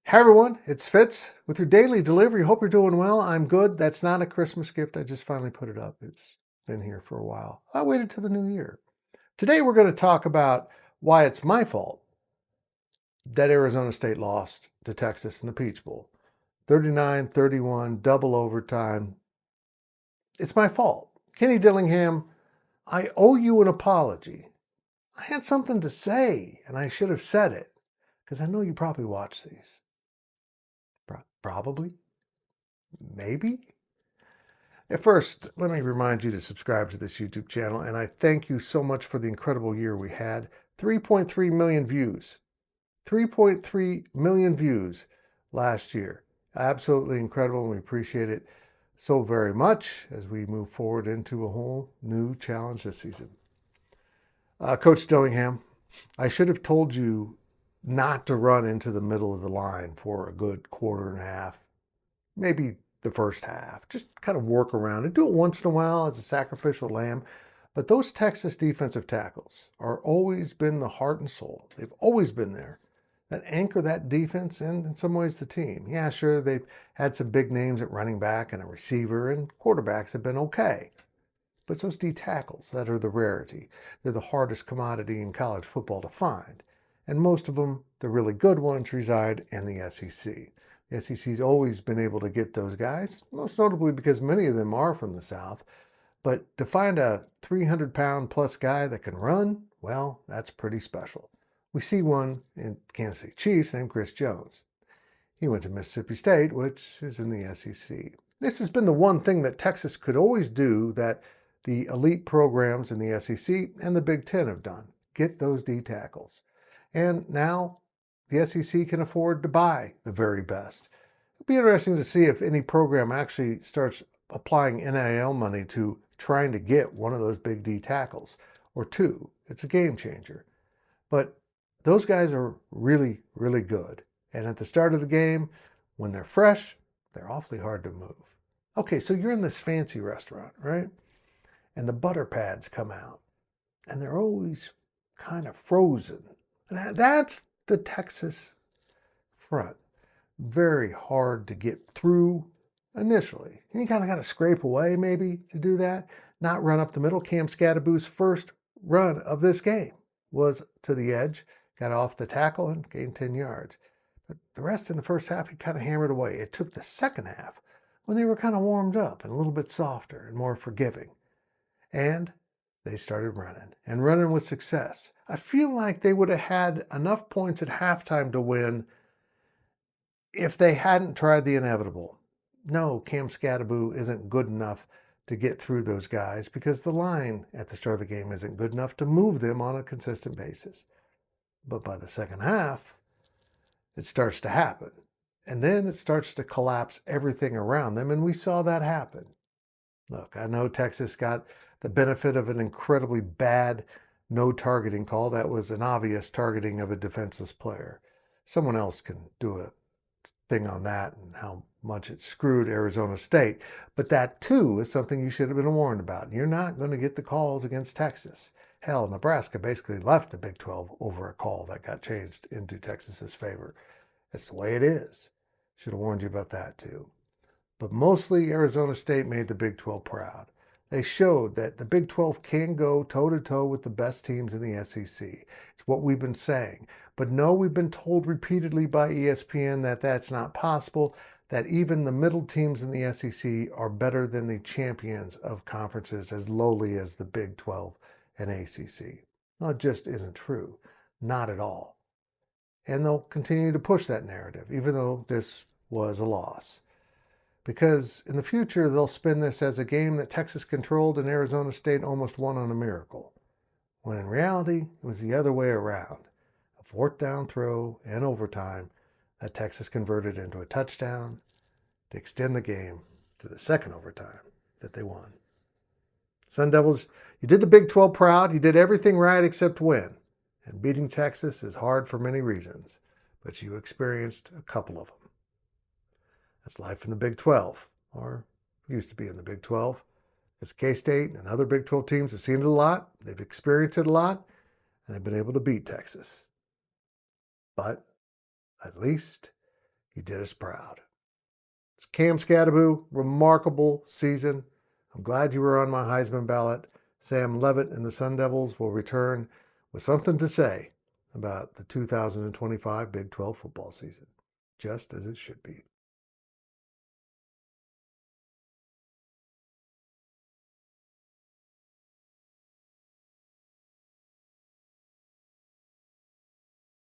Hi everyone, it's Fitz with your daily delivery. Hope you're doing well. I'm good. That's not a Christmas gift. I just finally put it up. It's been here for a while. I waited till the new year. Today we're going to talk about why it's my fault that Arizona State lost to Texas in the Peach Bowl. 39-31, double overtime. It's my fault. Kenny Dillingham, I owe you an apology. I had something to say and I should have said it because I know you probably watch these. Probably. Maybe. At first, let me remind you to subscribe to this YouTube channel, and I thank you so much for the incredible year we had. 3.3 million views. 3.3 million views last year. Absolutely incredible, and we appreciate it so very much as we move forward into a whole new challenge this season. Coach Dillingham, I should have told you not to run into the middle of the line for a good quarter and a half, maybe the first half. Just kind of work around it. Do it once in a while as a sacrificial lamb. But those Texas defensive tackles are always been the heart and soul. They've always been there. That anchor that defense and in some ways the team. Yeah, sure, they've had some big names at running back and a receiver, and quarterbacks have been okay. But it's those D tackles that are the rarity. They're the hardest commodity in college football to find. And most of them, the really good ones, reside in the SEC. The SEC's always been able to get those guys, most notably because many of them are from the South. But to find a 300-pound plus guy that can run, well, that's pretty special. We see one in Kansas City Chiefs named Chris Jones. He went to Mississippi State, which is in the SEC. This has been the one thing that Texas could always do that the elite programs in the SEC and the Big Ten have done. Get those D tackles. And now the SEC can afford to buy the very best. It'll be interesting to see if any program actually starts applying NIL money to trying to get one of those big D tackles or two. It's a game changer. But those guys are really, really good. And at the start of the game, when they're fresh, they're awfully hard to move. Okay, so you're in this fancy restaurant, right? And the butter pads come out. And they're always kind of frozen. That's the Texas front. Very hard to get through initially. And you kind of got to scrape away maybe to do that. Not run up the middle. Cam Skattebo's first run of this game was to the edge, got off the tackle and gained 10 yards. But the rest in the first half, he kind of hammered away. It took the second half when they were kind of warmed up and a little bit softer and more forgiving. And they started running and running with success. I feel like they would have had enough points at halftime to win if they hadn't tried the inevitable. No, Cam Skattebo isn't good enough to get through those guys because the line at the start of the game isn't good enough to move them on a consistent basis. But by the second half, it starts to happen. And then it starts to collapse everything around them, and we saw that happen. Look, I know Texas got the benefit of an incredibly bad no targeting call. That was an obvious targeting of a defenseless player. Someone else can do a thing on that and how much it screwed Arizona State. But that, too, is something you should have been warned about. You're not going to get the calls against Texas. Hell, Nebraska basically left the Big 12 over a call that got changed into Texas's favor. That's the way it is. Should have warned you about that, too. But mostly Arizona State made the Big 12 proud. They showed that the Big 12 can go toe-to-toe with the best teams in the SEC. It's what we've been saying. But no, we've been told repeatedly by ESPN that that's not possible, that even the middle teams in the SEC are better than the champions of conferences as lowly as the Big 12 and ACC. No, it just isn't true. Not at all. And they'll continue to push that narrative, even though this was a loss. Because in the future, they'll spin this as a game that Texas controlled and Arizona State almost won on a miracle. When in reality, it was the other way around. A fourth down throw in overtime that Texas converted into a touchdown to extend the game to the second overtime that they won. Sun Devils, you did the Big 12 proud. You did everything right except win. And beating Texas is hard for many reasons, but you experienced a couple of them. That's life in the Big 12, or used to be in the Big 12. As K-State and other Big 12 teams have seen it a lot, they've experienced it a lot, and they've been able to beat Texas. But at least You did us proud. It's Cam Skattebo, remarkable season. I'm glad you were on my Heisman ballot. Sam Leavitt and the Sun Devils will return with something to say about the 2025 Big 12 football season, just as it should be.